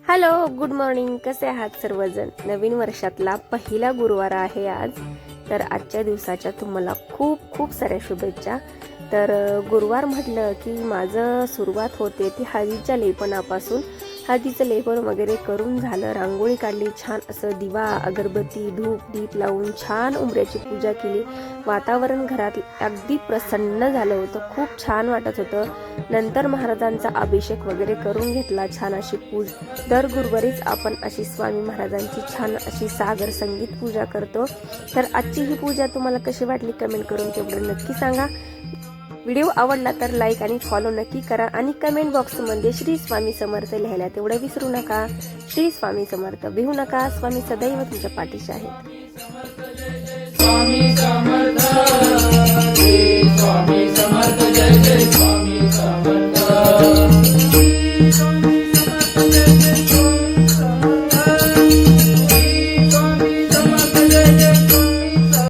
Hello, good morning. कसे आहात सर्वजण? नवीन वर्षातला पहिला गुरुवार आहे आज. तर आजच्या दिवसाच्या तुम्हाला खूप खूप साऱ्या शुभेच्छा. तर गुरुवार म्हटलं की माझं सुरुवात होते ती हळदीच्या लेपनापासून. हळदीचं लेपन वगैरे करून झालं, रांगोळी काढली, छान असं दिवा, अगरबत्ती, धूप दीप लावून छान उंबऱ्याची पूजा केली. वातावरण घरात अगदी प्रसन्न झालं होतं, खूप छान वाटत होतं. नंतर महाराजांचा अभिषेक वगैरे करून घेतला. छान अशी दर गुरुवारीच आपण अशी स्वामी महाराजांची छान अशी सागर संगीत पूजा करतो. तर आजची ही पूजा तुम्हाला कशी वाटली कमेंट करून तेवढं नक्की सांगा. व्हिडिओ आवडला तर लाईक आणि फॉलो नक्की करा आणि कमेंट बॉक्समध्ये श्री स्वामी समर्थ लिहायला तेवढं विसरू नका. श्री स्वामी समर्थ. भिवू नका, स्वामी सदैव तुमच्या पाठीशी आहेत. स्वामी समर्थ, श्री स्वामी समर्थ, जय जय स्वामी समर्थ.